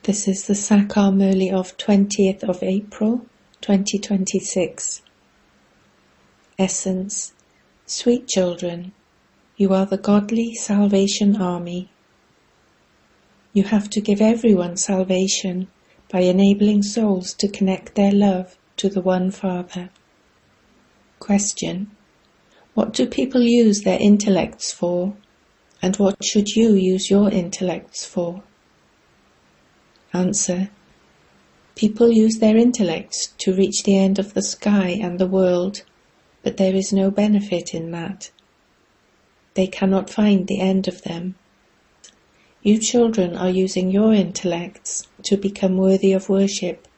This is the Sakar Murli of 20th of April, 2026. Essence. Sweet children, you are the godly salvation army. You have to give everyone salvation by enabling souls to connect their love to the One Father. Question. What do people use their intellects for, and what should you use your intellects for? Answer. People use their intellects to reach the end of the sky and the world, but there is no benefit in that. They cannot find the end of them. You children are using your intellects to become worthy of worship.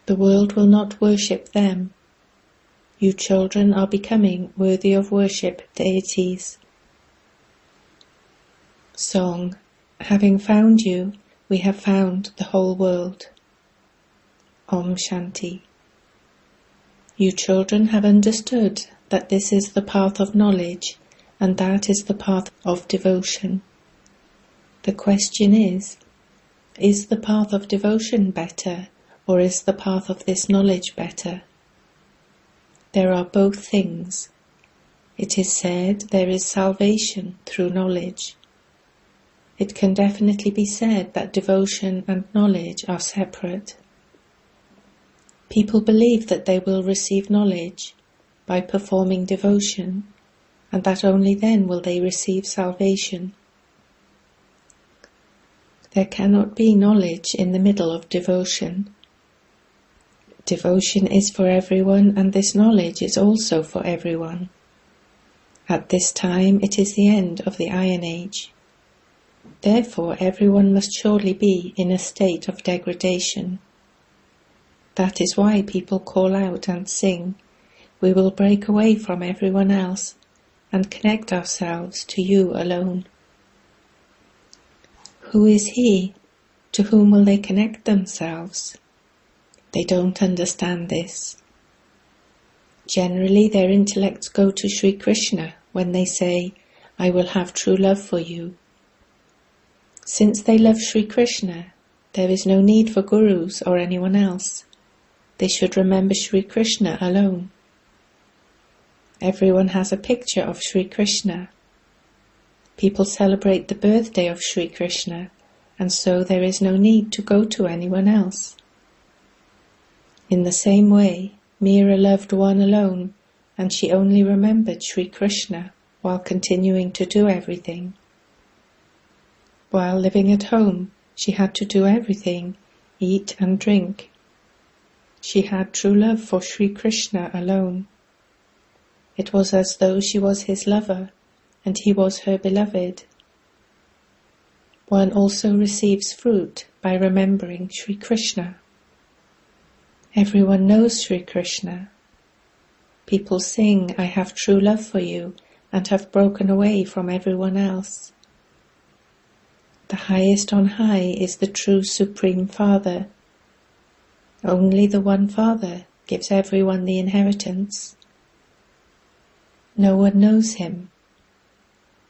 The world will not worship them. You children are becoming worthy of worship deities. Song. Having found you, we have found the whole world. Om Shanti. You children have understood that this is the path of knowledge, and that is the path of devotion. The question is the path of devotion better, or is the path of this knowledge better? There are both things. It is said there is salvation through knowledge. It can definitely be said that devotion and knowledge are separate. People believe that they will receive knowledge by performing devotion, and that only then will they receive salvation. There cannot be knowledge in the middle of devotion. Devotion is for everyone, and this knowledge is also for everyone. At this time it is the end of the Iron Age. Therefore everyone must surely be in a state of degradation. That is why people call out and sing, "We will break away from everyone else and connect ourselves to you alone." Who is he? To whom will they connect themselves? They don't understand this. Generally their intellects go to Sri Krishna when they say, "I will have true love for you." Since they love Sri Krishna, there is no need for gurus or anyone else. They should remember Sri Krishna alone. Everyone has a picture of Sri Krishna. People celebrate the birthday of Sri Krishna, and so there is no need to go to anyone else. In the same way, Meera loved one alone, and she only remembered Sri Krishna while continuing to do everything. While living at home, she had to do everything, eat and drink. She had true love for Sri Krishna alone. It was as though she was his lover, and he was her beloved. One also receives fruit by remembering Sri Krishna. Everyone knows Sri Krishna. People sing, "I have true love for you," and have broken away from everyone else. The highest on high is the true Supreme Father. Only the One Father gives everyone the inheritance. No one knows him.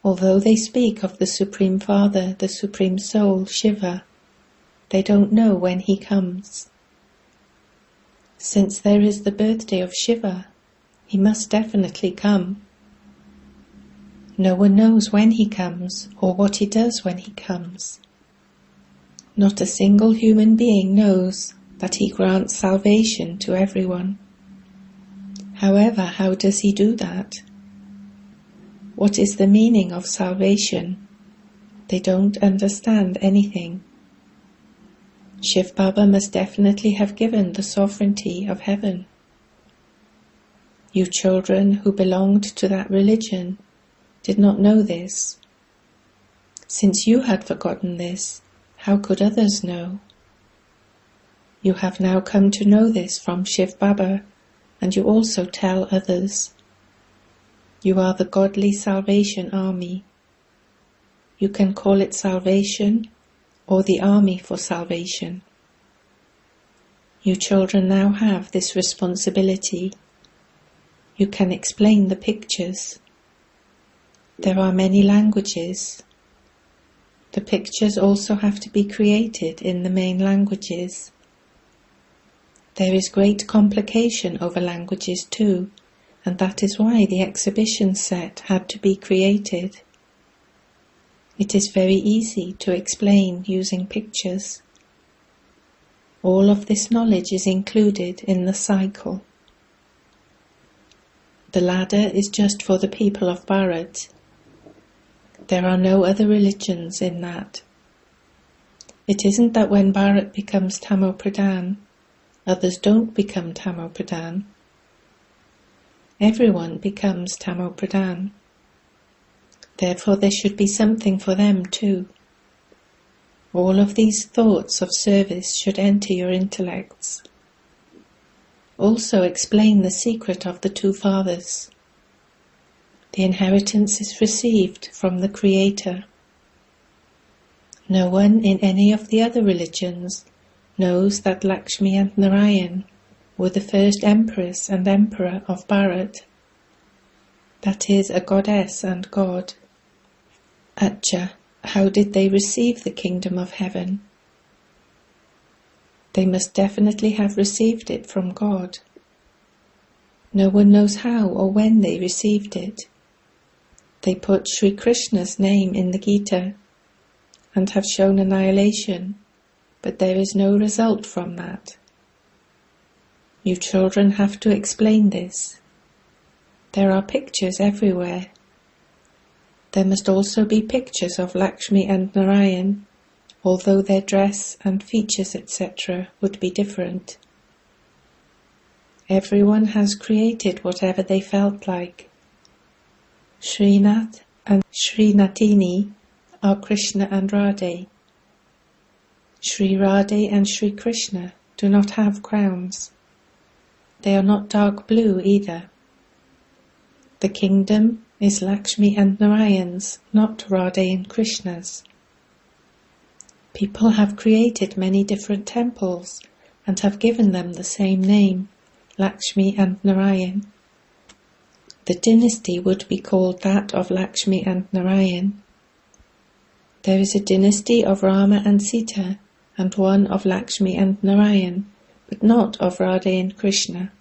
Although they speak of the Supreme Father, the Supreme Soul, Shiva, they don't know when he comes. Since there is the birthday of Shiva, he must definitely come. No one knows when he comes or what he does when he comes. Not a single human being knows that he grants salvation to everyone. However, how does he do that? What is the meaning of salvation? They don't understand anything. Shiv Baba must definitely have given the sovereignty of heaven. You children who belonged to that religion did not know this. Since you had forgotten this, how could others know? You have now come to know this from Shiv Baba, and you also tell others. You are the godly salvation army. You can call it salvation or the army for salvation. You children now have this responsibility. You can explain the pictures. There are many languages. The pictures also have to be created in the main languages. There is great complication over languages too, and that is why the exhibition set had to be created. It is very easy to explain using pictures. All of this knowledge is included in the cycle. The ladder is just for the people of Bharat. There are no other religions in that. It isn't that when Bharat becomes Tamo Pradhan, others don't become Tamo Pradhan. Everyone becomes Tamo Pradhan. Therefore there should be something for them too. All of these thoughts of service should enter your intellects. Also explain the secret of the two fathers. The inheritance is received from the Creator. No one in any of the other religions knows that Lakshmi and Narayan were the first empress and emperor of Bharat. That is, a goddess and god. Acha, how did they receive the kingdom of heaven? They must definitely have received it from God. No one knows how or when they received it. They put Sri Krishna's name in the Gita and have shown annihilation, but there is no result from that. You children have to explain this. There are pictures everywhere. There must also be pictures of Lakshmi and Narayan, although their dress and features etc. would be different. Everyone has created whatever they felt like. Srinath and Srinatini are Krishna and Radhe. Sri Radhe and Sri Krishna do not have crowns. They are not dark blue either. The kingdom is Lakshmi and Narayan's, not Radhe and Krishna's. People have created many different temples and have given them the same name, Lakshmi and Narayan. The dynasty would be called that of Lakshmi and Narayan. There is a dynasty of Rama and Sita and one of Lakshmi and Narayan, but not of Radhe and Krishna.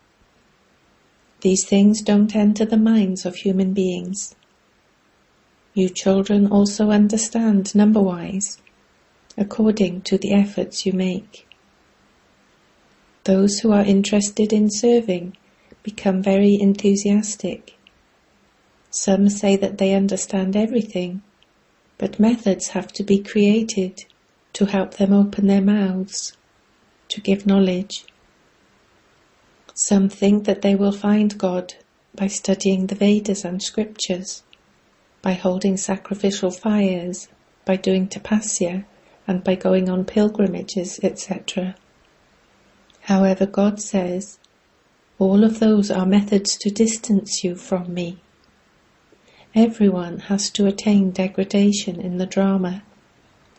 These things don't enter the minds of human beings. You children also understand number-wise, according to the efforts you make. Those who are interested in serving become very enthusiastic. Some say that they understand everything, but methods have to be created to help them open their mouths, to give knowledge. Some think that they will find God by studying the Vedas and scriptures, by holding sacrificial fires, by doing tapasya, and by going on pilgrimages, etc. However, God says, all of those are methods to distance you from me. Everyone has to attain degradation in the drama,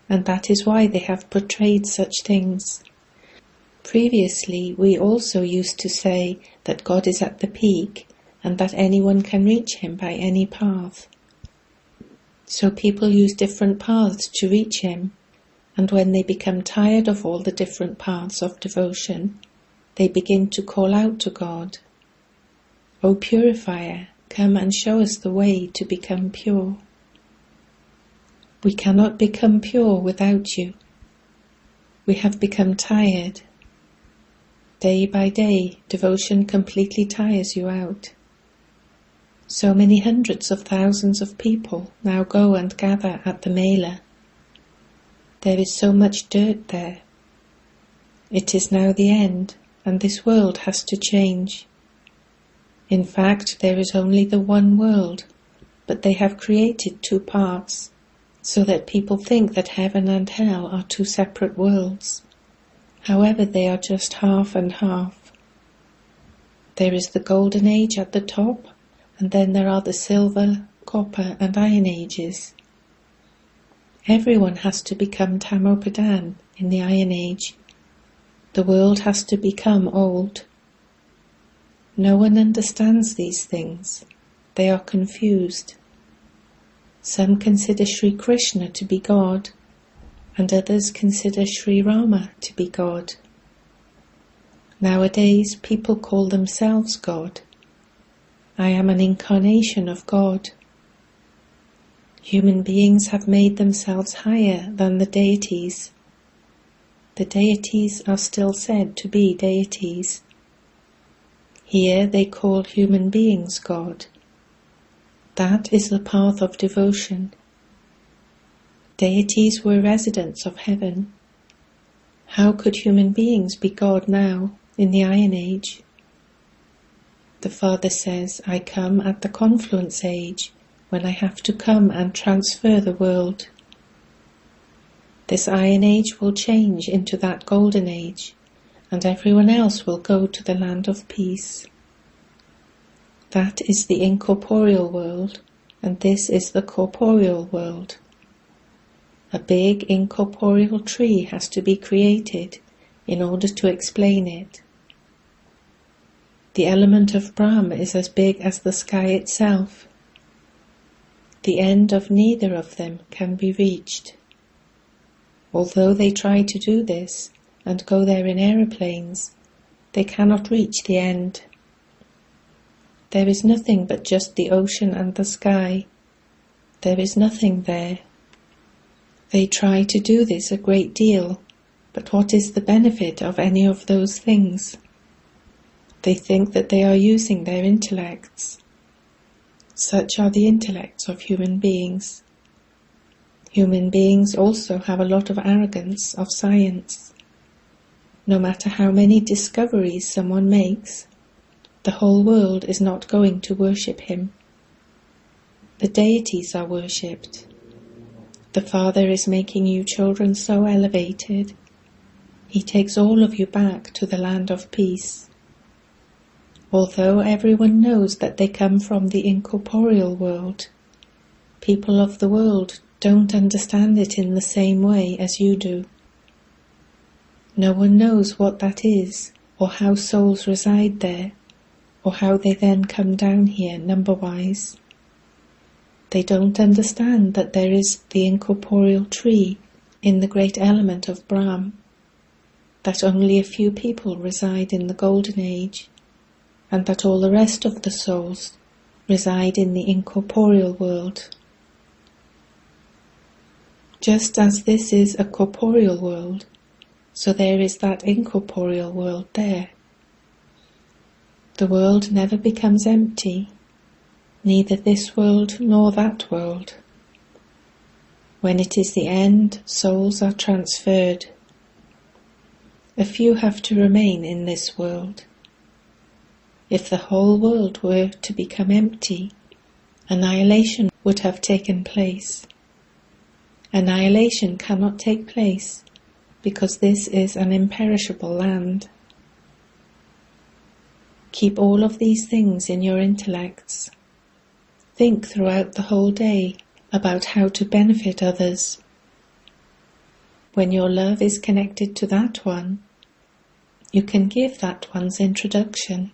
and that is why they have portrayed such things. Previously, we also used to say that God is at the peak and that anyone can reach him by any path. So people use different paths to reach him, and when they become tired of all the different paths of devotion, they begin to call out to God, "O Purifier, come and show us the way to become pure." We cannot become pure without you. We have become tired. Day by day, devotion completely tires you out. So many hundreds of thousands of people now go and gather at the Mela. There is so much dirt there. It is now the end, and this world has to change. In fact, there is only the one world, but they have created two parts, so that people think that heaven and hell are two separate worlds. However, they are just half and half. There is the golden age at the top, and then there are the silver, copper and iron ages. Everyone has to become Tamo Pradhan in the iron age. The world has to become old. No one understands these things. They are confused. Some consider Sri Krishna to be God, and others consider Sri Rama to be God. Nowadays, people call themselves God. I am an incarnation of God. Human beings have made themselves higher than the deities. The deities are still said to be deities. Here they call human beings God. That is the path of devotion. Deities were residents of heaven. How could human beings be God now, in the Iron Age? The Father says, I come at the confluence age, when I have to come and transfer the world. This Iron Age will change into that Golden Age, and everyone else will go to the land of peace. That is the incorporeal world, and this is the corporeal world. A big incorporeal tree has to be created in order to explain it. The element of Brahma is as big as the sky itself. The end of neither of them can be reached. Although they try to do this and go there in aeroplanes, they cannot reach the end. There is nothing but just the ocean and the sky. There is nothing there. They try to do this a great deal, but what is the benefit of any of those things? They think that they are using their intellects. Such are the intellects of human beings. Human beings also have a lot of arrogance of science. No matter how many discoveries someone makes, the whole world is not going to worship him. The deities are worshipped. The Father is making you children so elevated. He takes all of you back to the land of peace. Although everyone knows that they come from the incorporeal world, people of the world don't understand it in the same way as you do. No one knows what that is, or how souls reside there, or how they then come down here number-wise. They don't understand that there is the incorporeal tree in the great element of Brahm, that only a few people reside in the Golden Age, and that all the rest of the souls reside in the incorporeal world. Just as this is a corporeal world, so there is that incorporeal world there. The world never becomes empty, neither this world nor that world. When it is the end, souls are transferred. A few have to remain in this world. If the whole world were to become empty, annihilation would have taken place. Annihilation cannot take place because this is an imperishable land. Keep all of these things in your intellects. Think throughout the whole day about how to benefit others. When your love is connected to that one, you can give that one's introduction.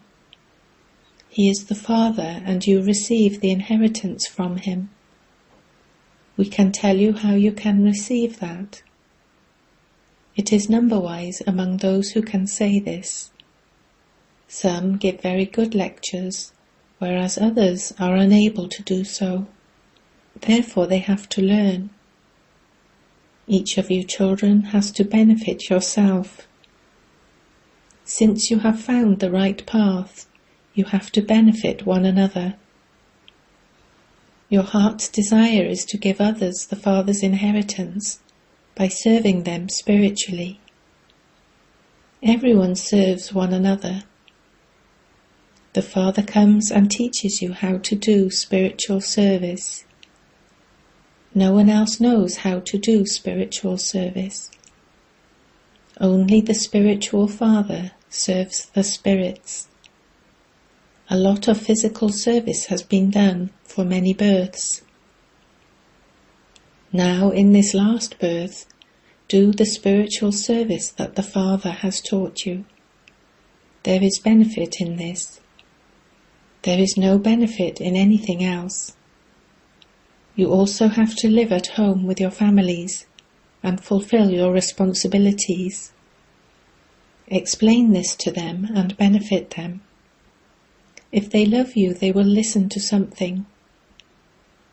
He is the Father, and you receive the inheritance from him. We can tell you how you can receive that. It is number-wise among those who can say this. Some give very good lectures, whereas others are unable to do so. Therefore they have to learn. Each of you children has to benefit yourself. Since you have found the right path, you have to benefit one another. Your heart's desire is to give others the Father's inheritance by serving them spiritually. Everyone serves one another. The Father comes and teaches you how to do spiritual service. No one else knows how to do spiritual service. Only the spiritual Father serves the spirits. A lot of physical service has been done for many births. Now, in this last birth, do the spiritual service that the Father has taught you. There is benefit in this. There is no benefit in anything else. You also have to live at home with your families and fulfill your responsibilities. Explain this to them and benefit them. If they love you, they will listen to something.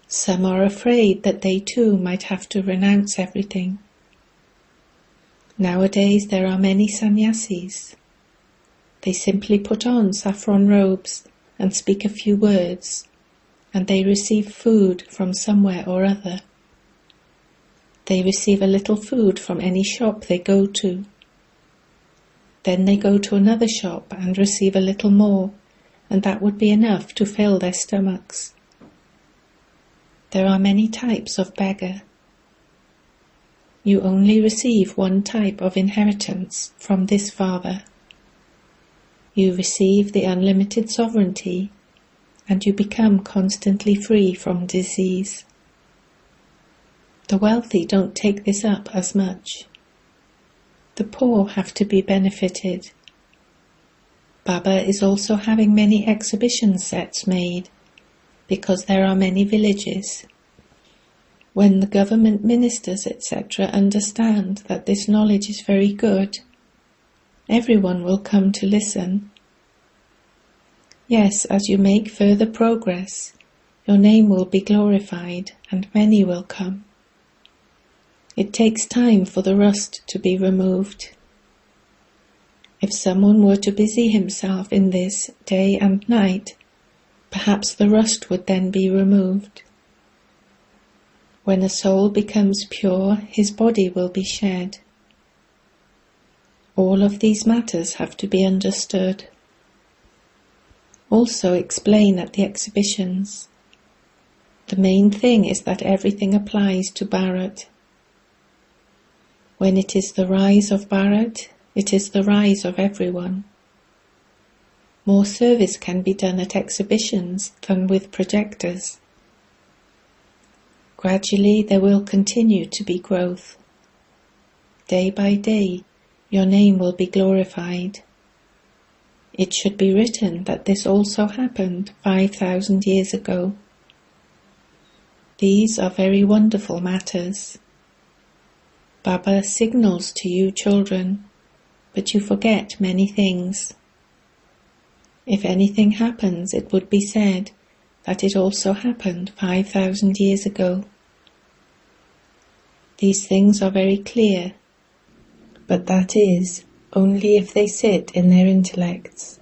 Some are afraid that they too might have to renounce everything. Nowadays there are many sannyasis. They simply put on saffron robes and speak a few words, and they receive food from somewhere or other. They receive a little food from any shop they go to. Then they go to another shop and receive a little more, and that would be enough to fill their stomachs. There are many types of beggar. You only receive one type of inheritance from this Father. You receive the unlimited sovereignty, and you become constantly free from disease. The wealthy don't take this up as much. The poor have to be benefited. Baba is also having many exhibition sets made, because there are many villages. When the government ministers, etc., understand that this knowledge is very good, everyone will come to listen. Yes, as you make further progress, your name will be glorified and many will come. It takes time for the rust to be removed. If someone were to busy himself in this day and night, perhaps the rust would then be removed. When a soul becomes pure, his body will be shed. All of these matters have to be understood. Also explain at the exhibitions. The main thing is that everything applies to Bharat. When it is the rise of Bharat, it is the rise of everyone. More service can be done at exhibitions than with projectors. Gradually there will continue to be growth. Day by day, your name will be glorified. It should be written that this also happened 5,000 years ago. These are very wonderful matters. Baba signals to you children, but you forget many things. If anything happens, it would be said that it also happened 5,000 years ago. These things are very clear, but that is only if they sit in their intellects.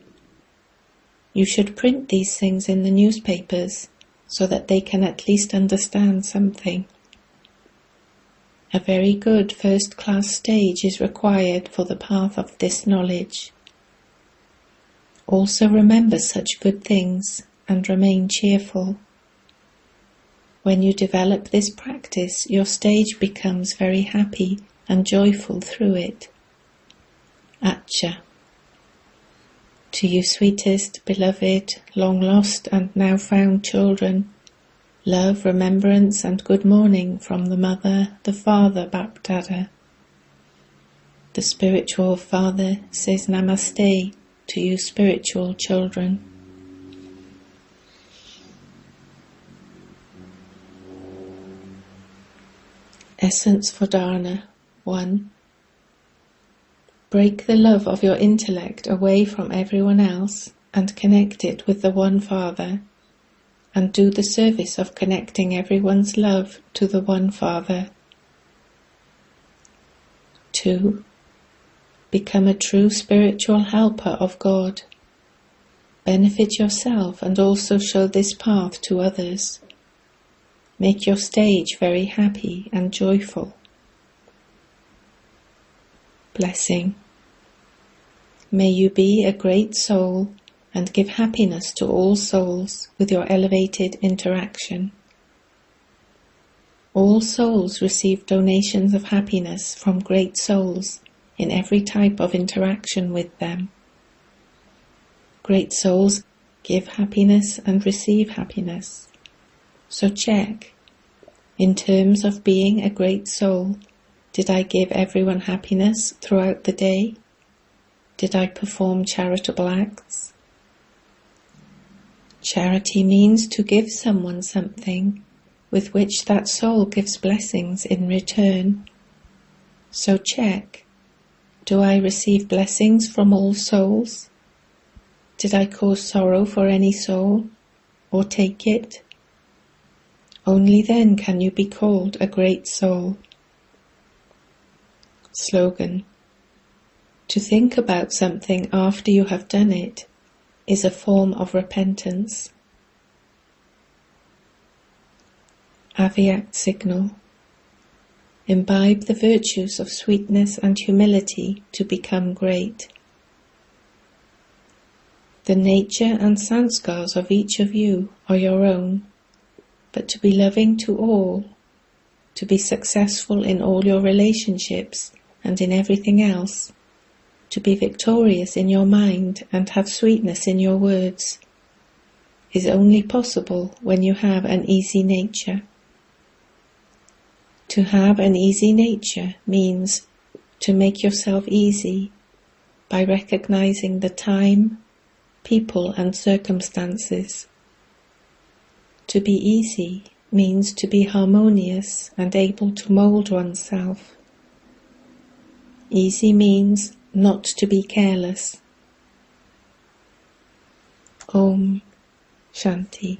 You should print these things in the newspapers so that they can at least understand something. A very good first-class stage is required for the path of this knowledge. Also remember such good things and remain cheerful. When you develop this practice, your stage becomes very happy and joyful through it. Acha. To you sweetest, beloved, long lost and now found children, love, remembrance and good morning from the Mother, the Father, Bapdada. The spiritual Father says Namaste to you spiritual children. Essence for Dharana 1. Break the love of your intellect away from everyone else and connect it with the One Father, and do the service of connecting everyone's love to the One Father. 2. Become a true spiritual helper of God. Benefit yourself and also show this path to others. Make your stage very happy and joyful. Blessing. May you be a great soul and give happiness to all souls with your elevated interaction. All souls receive donations of happiness from great souls in every type of interaction with them. Great souls give happiness and receive happiness. So check, in terms of being a great soul, did I give everyone happiness throughout the day? Did I perform charitable acts? Charity means to give someone something with which that soul gives blessings in return. So check, do I receive blessings from all souls? Did I cause sorrow for any soul, or take it? Only then can you be called a great soul. Slogan: to think about something after you have done it is a form of repentance. Aviact signal: imbibe the virtues of sweetness and humility to become great. The nature and sanskars of each of you are your own, but to be loving to all, to be successful in all your relationships and in everything else, to be victorious in your mind and have sweetness in your words, is only possible when you have an easy nature. To have an easy nature means to make yourself easy by recognizing the time, people and circumstances. To be easy means to be harmonious and able to mold oneself. Easy means not to be careless. Om Shanti.